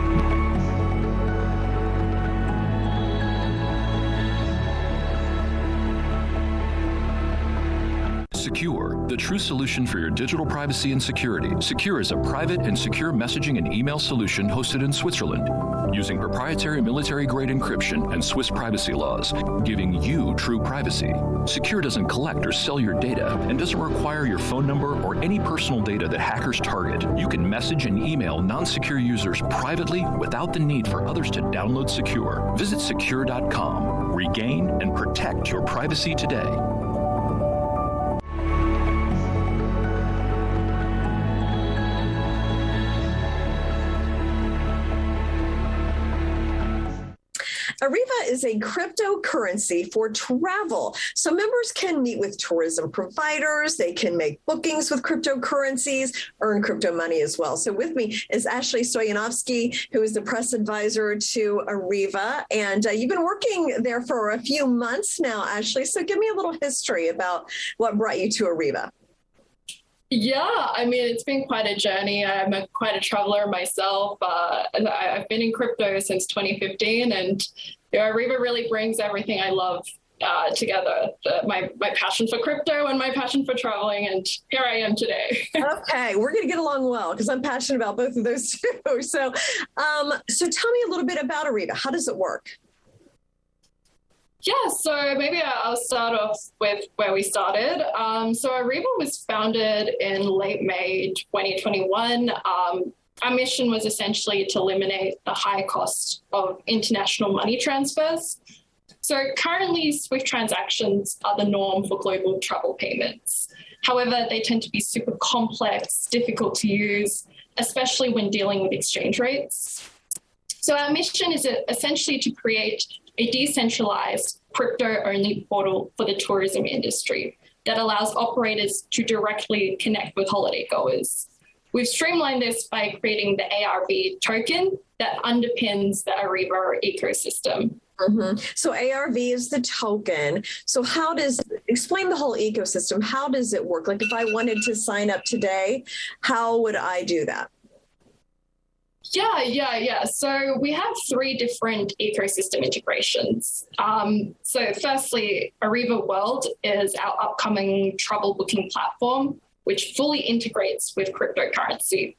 Secure, the true solution for your digital privacy and security. Secure is a private and secure messaging and email solution hosted in Switzerland, using proprietary military-grade encryption and Swiss privacy laws, giving you true privacy. Secure doesn't collect or sell your data and doesn't require your phone number or any personal data that hackers target. You can message and email non-secure users privately without the need for others to download Secure. Visit secure.com. Regain and protect your privacy today. Ariva is a cryptocurrency for travel. So members can meet with tourism providers. They can make bookings with cryptocurrencies, earn crypto money as well. So with me is Ashley Stoyanovsky, who is the press advisor to Ariva. And you've been working there for a few months now, Ashley. So give me a little history about what brought you to Ariva. Yeah, I mean, it's been quite a journey. I'm quite a traveler myself. I've been in crypto since 2015, and Ariva really brings everything I love together. My passion for crypto and my passion for traveling, and here I am today. Okay, we're going to get along well because I'm passionate about both of those too. So tell me a little bit about Ariva. How does it work? Yeah, so maybe I'll start off with where we started. So Ariva was founded in late May 2021. Our mission was essentially to eliminate the high cost of international money transfers. So currently, SWIFT transactions are the norm for global travel payments. However, they tend to be super complex, difficult to use, especially when dealing with exchange rates. So our mission is essentially to create a decentralized crypto-only portal for the tourism industry that allows operators to directly connect with holiday goers. We've streamlined this by creating the ARV token that underpins the Ariva ecosystem. Mm-hmm. So ARV is the token. So explain the whole ecosystem. How does it work? Like if I wanted to sign up today, how would I do that? Yeah. So we have 3 different ecosystem integrations. So firstly, Ariva World is our upcoming travel booking platform, which fully integrates with cryptocurrency.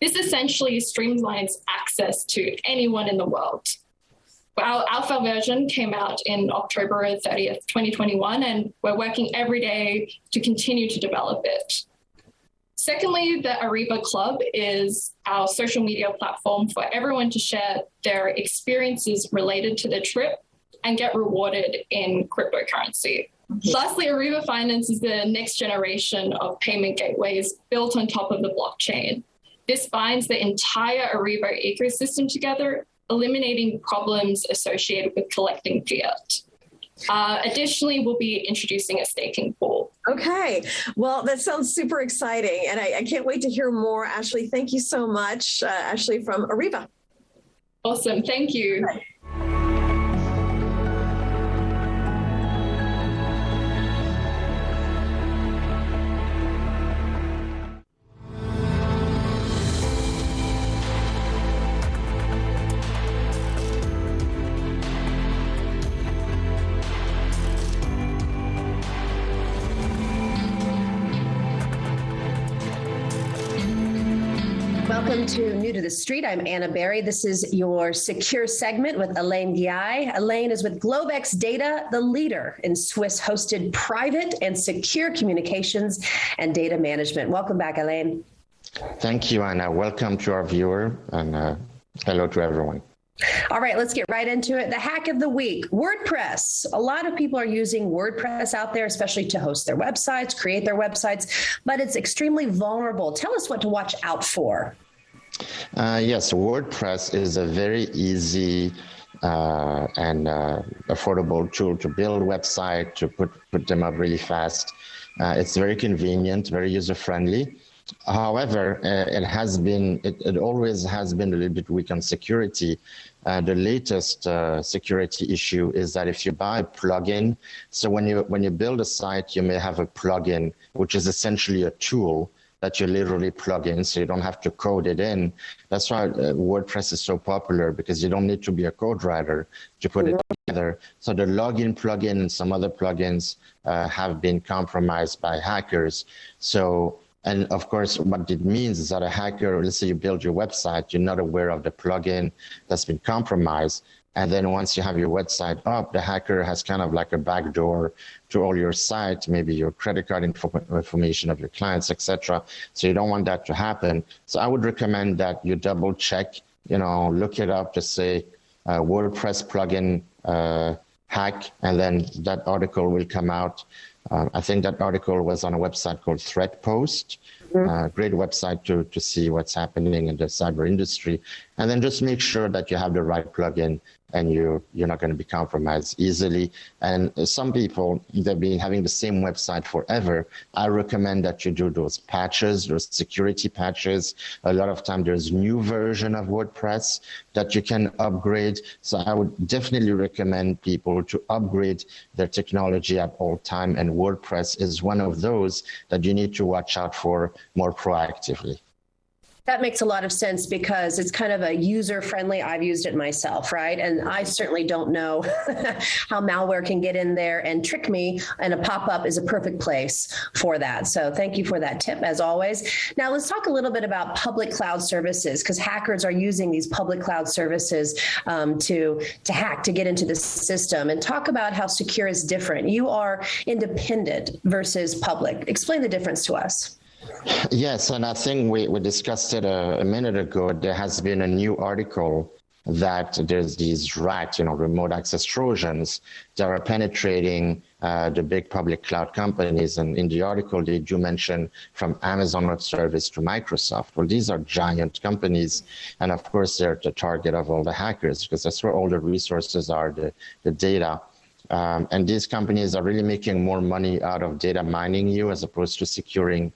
This essentially streamlines access to anyone in the world. Our alpha version came out in October 30th, 2021, and we're working every day to continue to develop it. Secondly, the Ariva Club is our social media platform for everyone to share their experiences related to the trip and get rewarded in cryptocurrency. Lastly, Ariva Finance is the next generation of payment gateways built on top of the blockchain. This binds the entire Ariva ecosystem together, eliminating problems associated with collecting fiat. Additionally, we'll be introducing a staking pool. Okay, well, that sounds super exciting, and I can't wait to hear more. Ashley, thank you so much. Ashley from Ariva. Awesome, thank you. Welcome to New to the Street. I'm Anna Berry. This is your secure segment with Elaine Guy. Elaine is with Globex Data, the leader in Swiss-hosted private and secure communications and data management. Welcome back, Elaine. Thank you, Anna. Welcome to our viewer, and hello to everyone. All right, let's get right into it. The hack of the week, WordPress. A lot of people are using WordPress out there, especially to host their websites, create their websites, but it's extremely vulnerable. Tell us what to watch out for. Yes, WordPress is a very easy and affordable tool to build a website, to put them up really fast. It's very convenient, very user-friendly. However, it always has been a little bit weak on security. The latest security issue is that if you buy a plugin, so when you build a site, you may have a plugin, which is essentially a tool that you literally plug in, so you don't have to code it in. That's why WordPress is so popular, because you don't need to be a code writer to put it together. So the login plugin and some other plugins have been compromised by hackers. And of course, what it means is that a hacker, let's say you build your website, you're not aware of the plugin that's been compromised. And then once you have your website up, the hacker has kind of like a backdoor to all your site, maybe your credit card information of your clients, etc. So you don't want that to happen. So I would recommend that you double check, look it up to say WordPress plugin hack, and then that article will come out. I think that article was on a website called ThreatPost. Great website to see what's happening in the cyber industry. And then just make sure that you have the right plugin and you're not going to be compromised easily. And some people, they've been having the same website forever. I recommend that you do those patches, those security patches. A lot of time there's new version of WordPress that you can upgrade. So I would definitely recommend people to upgrade their technology at all time. And WordPress is one of those that you need to watch out for more proactively. That makes a lot of sense because it's kind of a user-friendly. I've used it myself, right? And I certainly don't know how malware can get in there and trick me, and a pop-up is a perfect place for that. So thank you for that tip, as always. Now let's talk a little bit about public cloud services, because hackers are using these public cloud services to hack, to get into the system, and talk about how secure is different. You are independent versus public. Explain the difference to us. Yes, and I think we discussed it a minute ago. There has been a new article that there's these RAT, remote access Trojans, that are penetrating the big public cloud companies. And in the article, they do mention from Amazon Web Service to Microsoft. Well, these are giant companies. And of course, they're the target of all the hackers, because that's where all the resources are, the data. And these companies are really making more money out of data mining you as opposed to securing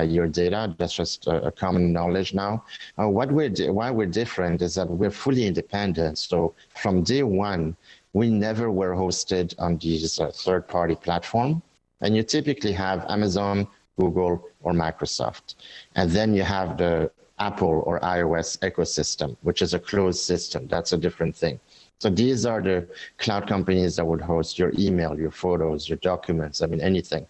your data. That's just a common knowledge now. Why we're different is that we're fully independent. So from day one, we never were hosted on these third-party platform. And you typically have Amazon, Google, or Microsoft. And then you have the Apple or iOS ecosystem, which is a closed system. That's a different thing. So these are the cloud companies that would host your email, your photos, your documents, I mean, anything.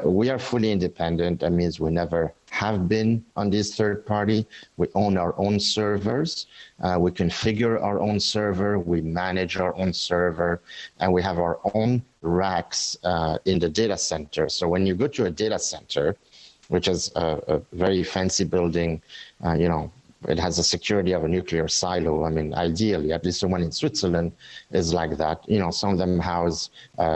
We are fully independent. That means we never have been on this third party. We own our own servers. We configure our own server. We manage our own server. And we have our own racks in the data center. So when you go to a data center, which is a very fancy building, it has the security of a nuclear silo. I mean, ideally, at least the one in Switzerland is like that. Some of them house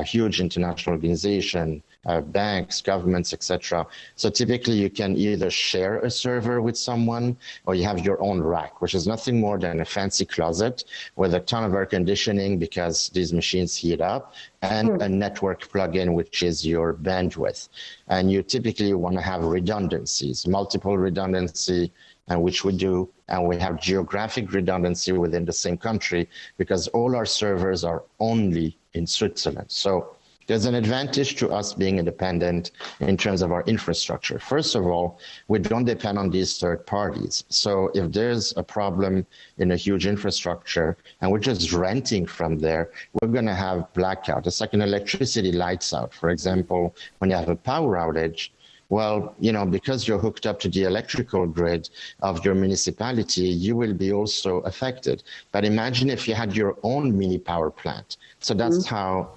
huge international organization, banks, governments, etc. So typically you can either share a server with someone or you have your own rack, which is nothing more than a fancy closet with a ton of air conditioning because these machines heat up, and a network plugin, which is your bandwidth. And you typically want to have redundancies, multiple redundancy, which we do, and we have geographic redundancy within the same country because all our servers are only in Switzerland. So there's an advantage to us being independent in terms of our infrastructure. First of all, we don't depend on these third parties. So if there's a problem in a huge infrastructure and we're just renting from there, we're going to have blackout. It's like an electricity lights out. For example, when you have a power outage, well, because you're hooked up to the electrical grid of your municipality, you will be also affected. But imagine if you had your own mini power plant. So that's how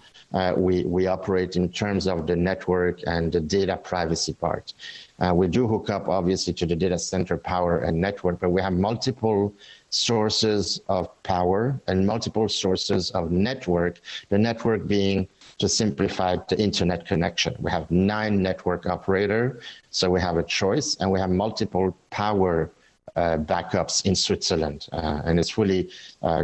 we operate in terms of the network and the data privacy part. We do hook up, obviously, to the data center power and network, but we have multiple sources of power and multiple sources of network, the network being, to simplify, the internet connection. We have 9 network operators, so we have a choice, and we have multiple power backups in Switzerland, and it's fully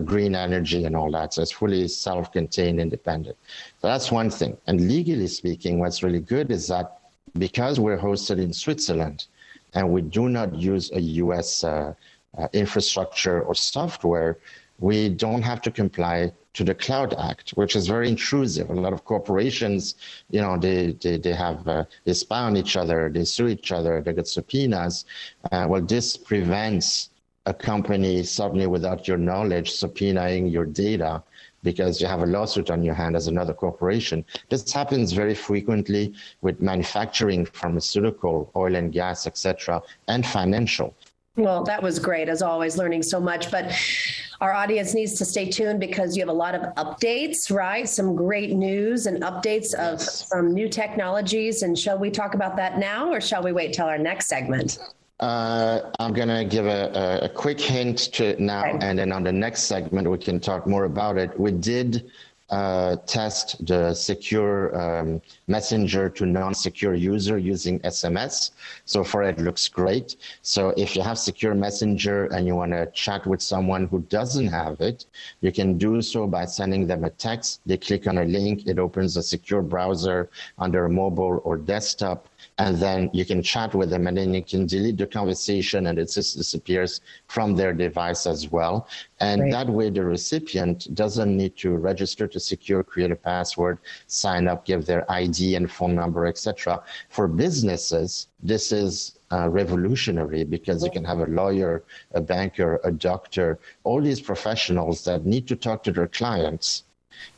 green energy and all that, so it's fully self-contained, independent. So that's one thing. And legally speaking, what's really good is that because we're hosted in Switzerland and we do not use a US infrastructure or software, we don't have to comply to the Cloud Act, which is very intrusive. A lot of corporations, they spy on each other, they sue each other, they get subpoenas. Well, this prevents a company suddenly, without your knowledge, subpoenaing your data because you have a lawsuit on your hand as another corporation. This happens very frequently with manufacturing, pharmaceutical, oil and gas, etc., and financial. Well, that was great, as always, learning so much. But our audience needs to stay tuned because you have a lot of updates, right? Some great news and updates of some new technologies. And shall we talk about that now, or shall we wait till our next segment? I'm going to give a quick hint to now, and then on the next segment, we can talk more about it. We did test the secure messenger to non-secure user using SMS. So far it looks great. So if you have secure messenger and you want to chat with someone who doesn't have it, you can do so by sending them a text. They click on a link, it opens a secure browser on their mobile or desktop, and then you can chat with them, and then you can delete the conversation and it just disappears from their device as well. And that way the recipient doesn't need to register to secure, create a password, sign up, give their ID and phone number, etc. For businesses, this is revolutionary because you can have a lawyer, a banker, a doctor, all these professionals that need to talk to their clients,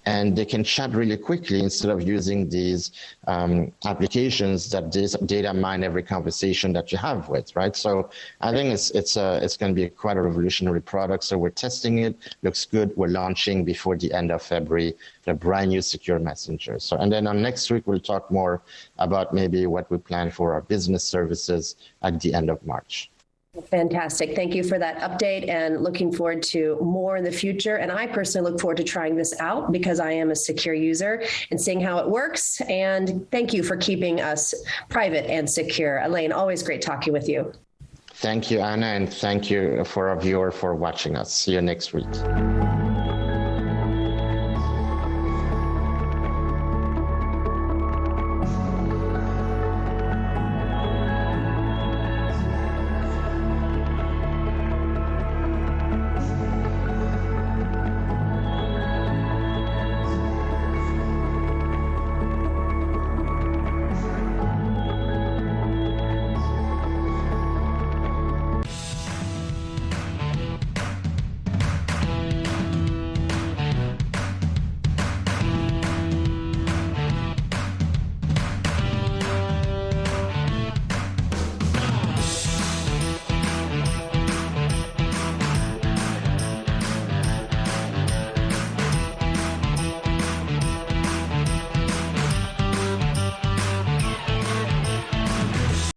and they can chat really quickly instead of using these applications that data mine every conversation that you have with, right? So I think it's going to be quite a revolutionary product. So we're testing it, looks good. We're launching before the end of February the brand new secure messenger. So, and then on next week we'll talk more about maybe what we plan for our business services at the end of March. Fantastic. Thank you for that update, and looking forward to more in the future. And I personally look forward to trying this out because I am a secure user and seeing how it works. And thank you for keeping us private and secure. Elaine, always great talking with you. Thank you, Anna, and thank you for our viewer for watching us. See you next week.